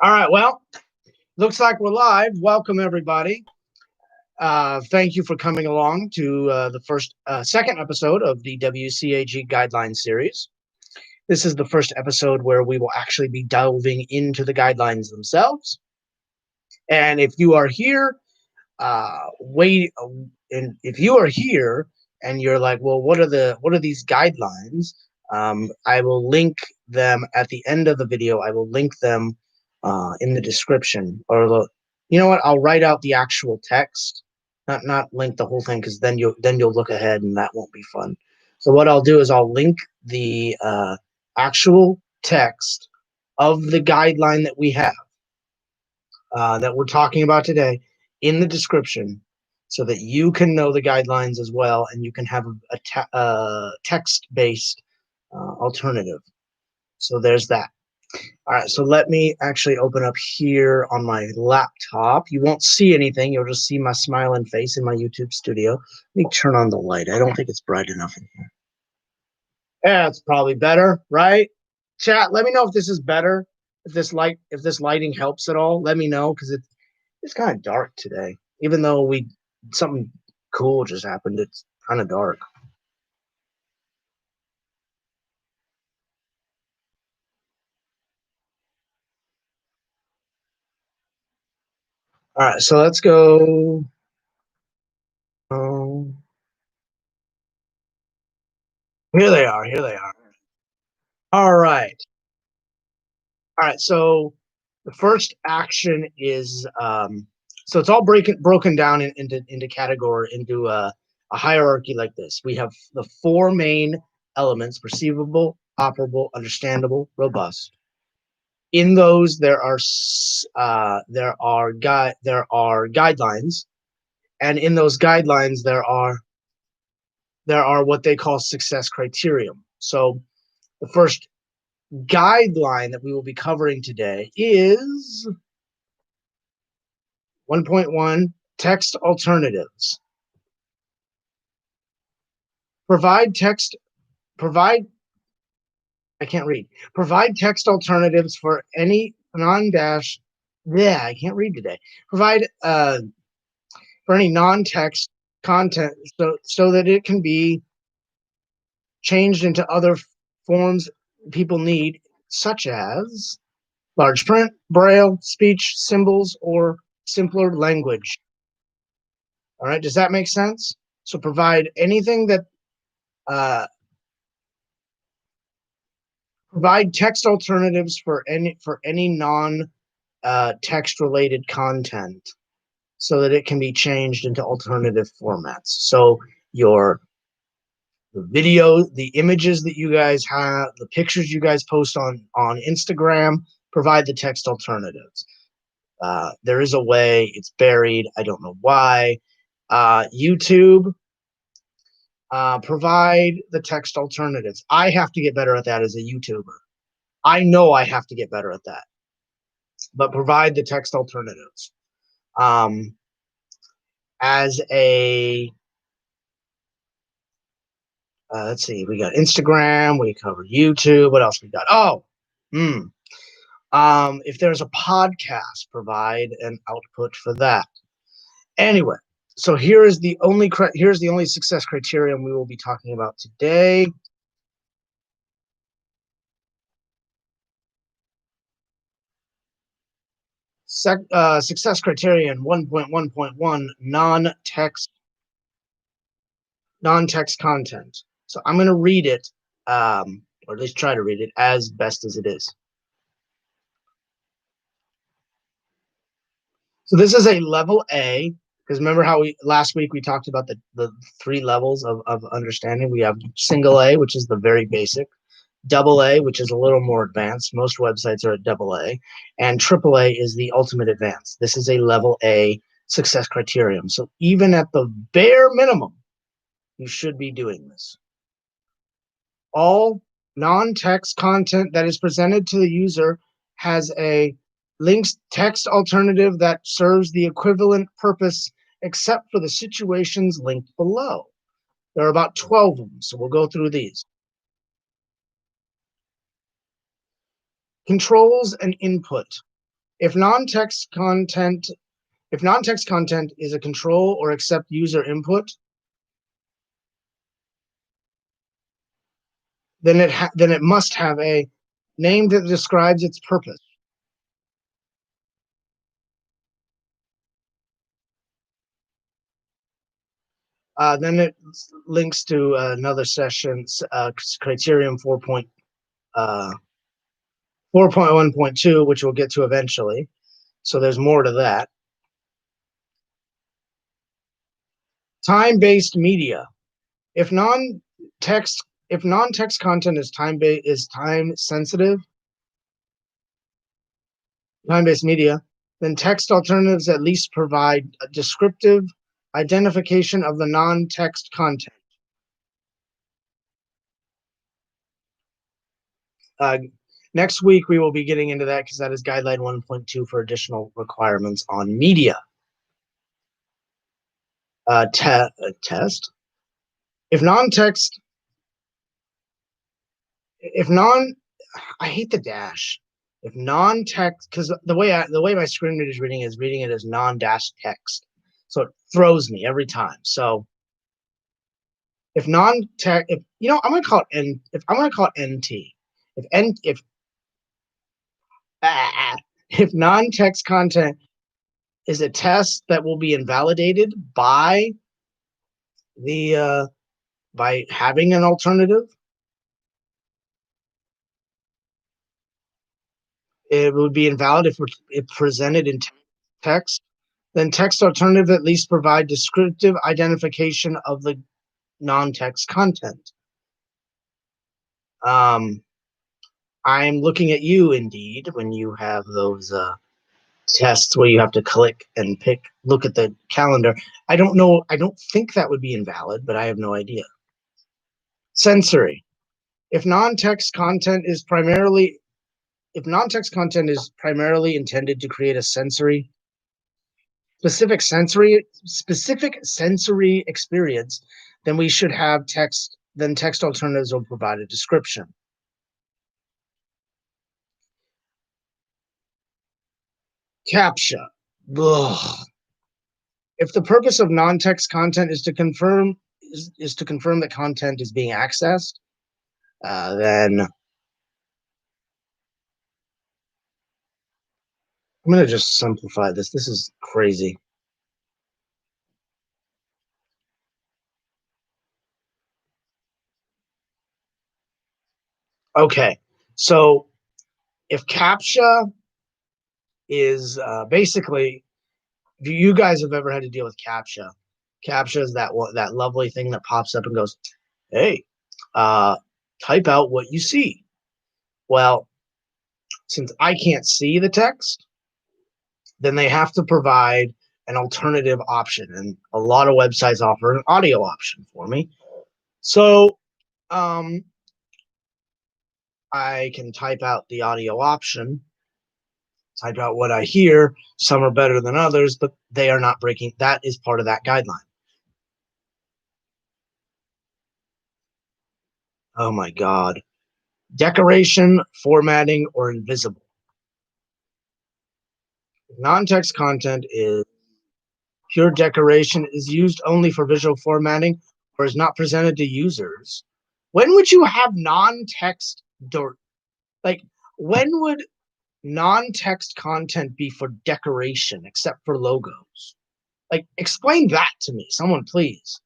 All right, well, looks like we're live. Welcome, everybody. Thank you for coming along to second episode of the WCAG Guideline series. This is the first episode where we will actually be delving into the guidelines themselves. And if you are here, and if you are here and you're like, well, what are these guidelines? I will link them at the end of the video. I will link them in the description, or you know what? I'll write out the actual text, not link the whole thing, because then you'll look ahead and that won't be fun. So what I'll do is I'll link the actual text of the guideline that we have that we're talking about today in the description, so that you can know the guidelines as well, and you can have a text-based alternative. So there's that. All right, so let me actually open up here on my laptop. You won't see anything. You'll just see my smiling face in my YouTube studio. Let me turn on the light. I don't think it's bright enough in here. Yeah, it's probably better, right? Chat, let me know if this is better. If this lighting helps at all, let me know, because it's kind of dark today. Even though something cool just happened, it's kind of dark. All right, so let's go. Here they are. Here they are. All right. All right. So the first action is so it's all broken down into category, into a hierarchy like this. We have the four main elements: perceivable, operable, understandable, robust. In those, there are guidelines, and in those guidelines, there are what they call success criterion. So the first guideline that we will be covering today is 1.1 text alternatives. Provide I can't read. Provide text alternatives for any non-dash. Yeah, I can't read today. Provide for any non-text content, so that it can be changed into other forms people need, such as large print, braille, speech, symbols, or simpler language. All right, does that make sense? So provide anything that provide text alternatives for any non text related content, so that it can be changed into alternative formats. So the video, the images that you guys have, the pictures you guys post on Instagram, provide the text alternatives. There is a way, it's buried. I don't know why. YouTube, provide the text alternatives. I have to get better at that as a YouTuber. I know I have to get better at that. But provide the text alternatives. As a let's see, we got Instagram, we covered YouTube. What else we got? If there's a podcast, provide an output for that. Anyway, so here's the only success criterion we will be talking about today. Success criterion 1.1.1, non-text content. So I'm going to read it, or at least try to read it as best as it is. So this is a level A, because remember how last week we talked about the three levels of understanding. We have single A, which is the very basic, double A, which is a little more advanced. Most websites are at double A, and triple A is the ultimate advanced. This is a level A success criterion. So even at the bare minimum, you should be doing this. All non-text content that is presented to the user has a linked text alternative that serves the equivalent purpose, except for the situations linked below. There are about 12 of them, so we'll go through these. Controls and input. If non-text content is a control or accept user input, then it must have a name that describes its purpose. Then it links to another session, criterion 4.1.2, which we'll get to eventually. So there's more to that. Time-based media. If non-text content is time sensitive, time-based media, then text alternatives at least provide a descriptive identification of the non-text content. Next week, we will be getting into that because that is Guideline 1.2 for additional requirements on media. Test. If non-text, I hate the dash. If non-text, because the way my screen reader is reading it as non-dash text, so it throws me every time. So if non-text, I'm gonna call it NT. If non-text content is a test that will be invalidated by the by having an alternative, it would be invalid if it presented in text. Then text alternative at least provide descriptive identification of the non-text content. I'm looking at you, Indeed, when you have those tests where you have to click and look at the calendar. I don't know. I don't think that would be invalid, but I have no idea. Sensory. If non-text content is primarily intended to create a specific sensory experience, then we should have text. Then text alternatives will provide a description. Captcha. Ugh. If the purpose of non-text content is to confirm that content is being accessed, then I'm going to just simplify this. This is crazy. Okay, so if Captcha is basically, if you guys have ever had to deal with Captcha, Captcha is that lovely thing that pops up and goes, "Hey, type out what you see." Well, since I can't see the text, then they have to provide an alternative option, and a lot of websites offer an audio option for me. So I can type out the audio option, type out what I hear. Some are better than others, but they are not breaking. That is part of that guideline. Oh my God. Decoration, formatting, or invisible. Non-text content is pure decoration, is used only for visual formatting, or is not presented to users. When would you have non-text like when would non-text content be for decoration except for logos? Like, explain that to me, someone, please.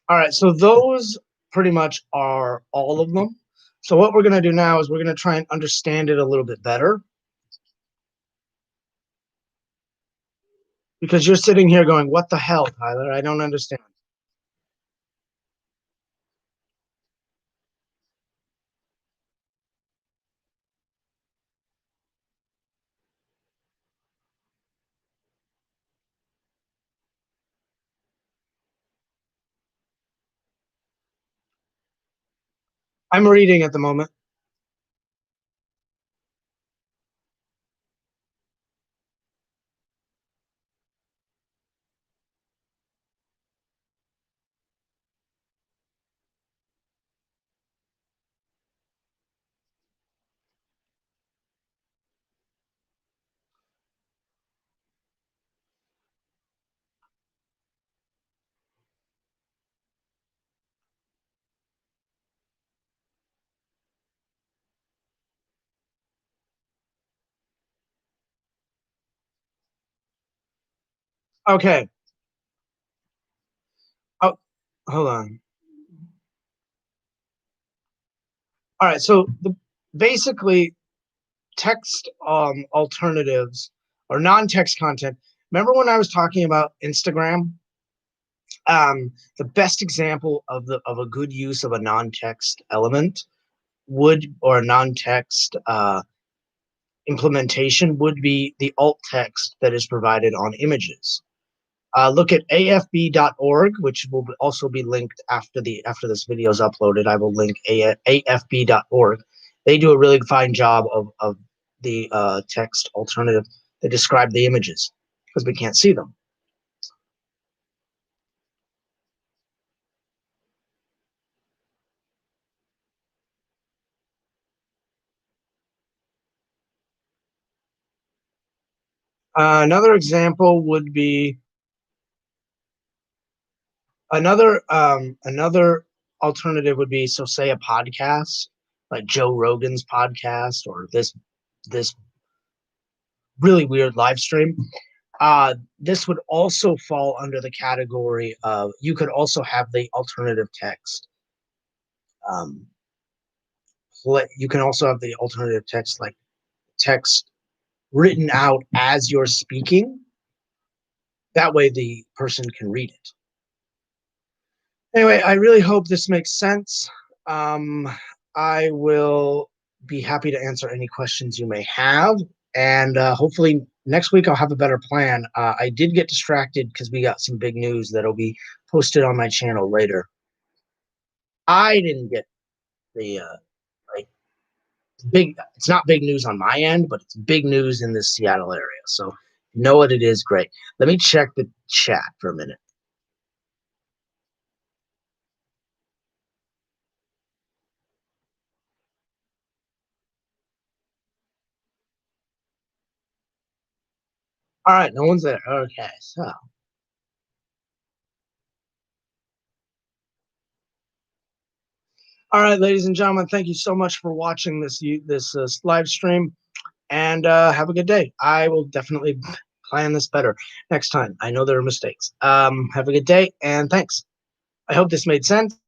All right, so those pretty much are all of them. So what we're going to do now is we're going to try and understand it a little bit better, because you're sitting here going, what the hell, Tyler? I don't understand. I'm reading at the moment. Okay. Oh, hold on. All right. So basically text alternatives or non-text content. Remember when I was talking about Instagram? The best example of a good use of a non-text element would or a non-text implementation would be the alt text that is provided on images. Look at afb.org, which will also be linked after this video is uploaded. I will link afb.org. They do a really fine job of the text alternative. They describe the images because we can't see them. Another example would be another alternative would be, so say a podcast like Joe Rogan's podcast or this really weird live stream. This would also fall under the category of, you could also have the alternative text. Um, you can also have the alternative text, like text written out as you're speaking. That way the person can read it. Anyway, I really hope this makes sense. Um, I will be happy to answer any questions you may have. And hopefully next week I'll have a better plan. I did get distracted because we got some big news that'll be posted on my channel later. I didn't get the like big. It's not big news on my end, but it's big news in the Seattle area. So you know what it is. Great. Let me check the chat for a minute. All right, no one's there. Okay, so all right, ladies and gentlemen, thank you so much for watching this live stream, and have a good day. I will definitely plan this better next time. I know there are mistakes. Have a good day, and thanks. I hope this made sense.